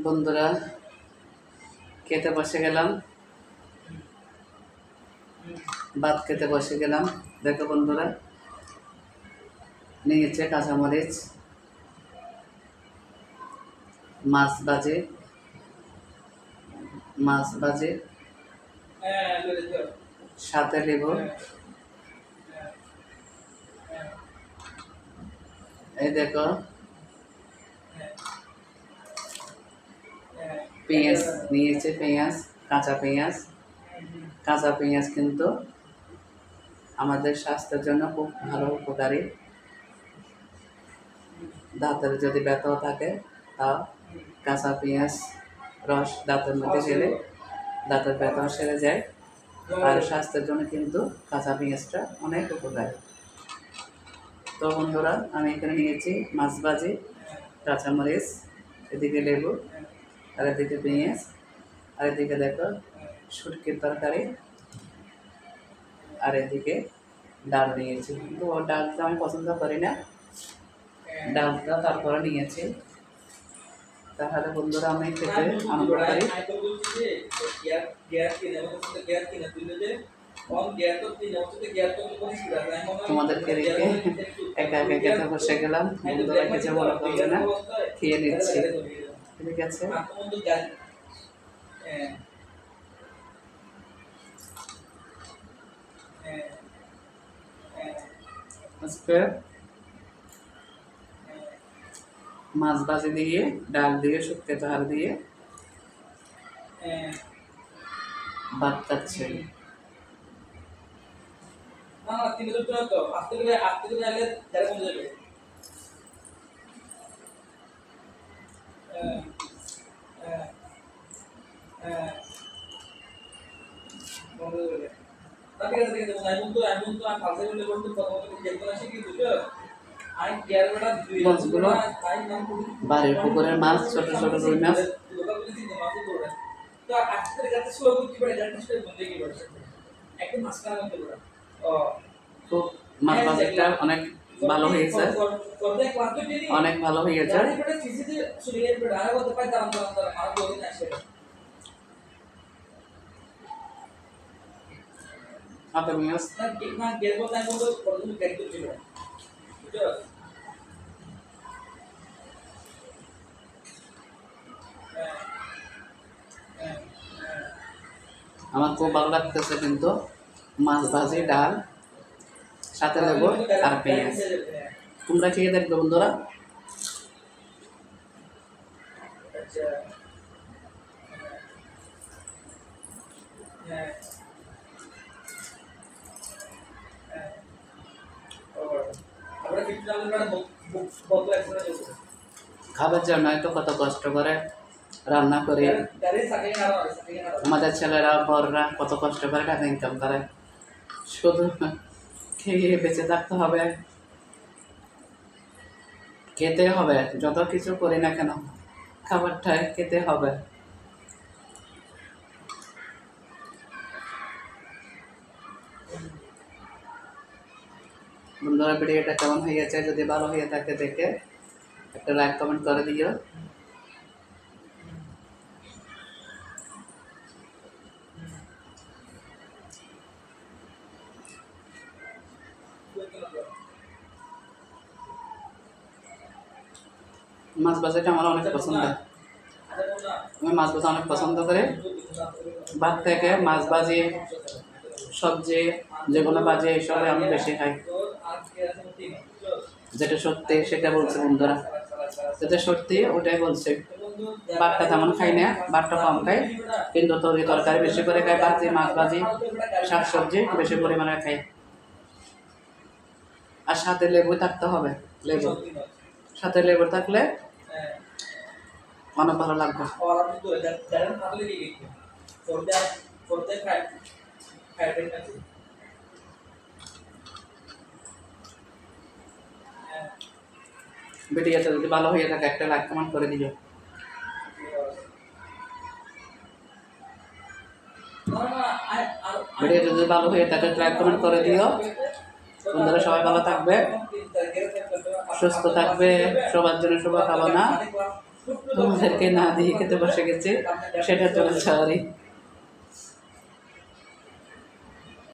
বন্ধুরা খেতে বসে গেলাম, ভাত খেতে বসে গেলাম। দেখো বন্ধুরা, নিয়েছে কাঁচামরিচ, মাছ ভাজি, সাথে লেবু, এই দেখো পেঁয়াজ নিয়েছে, কাঁচা পেঁয়াজ কিন্তু আমাদের স্বাস্থ্যের জন্য খুব ভালো, উপকারী। দাঁতের যদি ব্যথা থাকে তা কাঁচা পেঁয়াজ রস দাঁতের মধ্যে গেলে দাঁতের ব্যথা সেরে যায়। আর স্বাস্থ্যের জন্য কিন্তু কাঁচা পেঁয়াজটা অনেক উপকারী। তো বন্ধুরা, আমি এখানে নিয়েছি মাছ ভাজি, কাঁচামরিচ, এদিকে লেবু, আর এদিকে পেঁয়াজ, আর এদিকে দেখো শুটকির তরকারি, আর এদিকে ডাল নিয়েছি। কিন্তু ও ডালটা আমি পছন্দ করি না, ডালটা তারপরে নিয়েছি। তাহলে বন্ধুরা, আমি খেতে আনন্দ করি। তোমাদেরকে রেখে একা একা খেতে বসে গেলাম। বন্ধুরা কিছু মনে করবে না, খেয়ে নিচ্ছি, ঠিক আছে। আজকে মাছ ভাজি দিয়ে, ডাল দিয়ে, শুক্তো চাল দিয়ে ভাত খাচ্ছে। মাছগুলো বাড়ির পুকুরের মাছ, ছোট ছোট রুই মাছ। খুব মাছ ভাজিটা অনেক ভালো হয়েছে, অনেক ভালো হয়েছে। হাতে মাছ আমার খুব ভালো লাগতেছে, কিন্তু মাছ ভাজি, ডাল, সাথে লেবু আর পেঁয়াজ। তোমরা খেয়ে দেখবে বন্ধুরা। খাবার জন্য তো কত কষ্ট করে রান্না করি, আমাদের ছেলেরা বড়রা কত কষ্ট করে টাকা ইনকাম করে। শুধু খেয়ে বেঁচে থাকতে হবে, খেতে হবে। যত কিছু করি না কেন, খাবারটাই খেতে হবে। বন্ধুরা, ভিডিওটা কেমন হয়েছে? যদি ভালো হয়ে থাকে দেখে একটা লাইক কমেন্ট করে দিও। মাছ ভাজাটা আমার অনেক পছন্দ, আমি মাছ ভাজা অনেক পছন্দ করি। ভাত থেকে মাছ ভাজি, সবজি, যেগুলো ভাজি, এইসব আমি বেশি খাই। যেটা সত্যি সেটা বলছে বন্ধুরা, যেটা সত্যি ওটাই বলছে। ভাতটা তেমন খাই না, ভাতটা কম খাই, কিন্তু তরকারি বেশি করে খাই। ভাজি, মাছ ভাজি, শাকসবজি বেশি পরিমাণে খাই। আর সাথে লেবু থাকতে হবে, সাথে লেবু থাকলে অনেক ভালো লাগবে। ভিডিওটা যদি ভালো হয়ে থাকে একটা লাইক কমেন্ট করে দিও। ভিডিওটা যদি ভালো হয়ে থাকে লাইক কমেন্ট করে দিও। বন্ধুরা সবাই ভালো থাকবে, সুস্থ থাকবে, সবার জন্য শুভকামনা। তোমাদেরকে না দিয়ে খেতে বসে গেছি, সেটার জন্য সরি।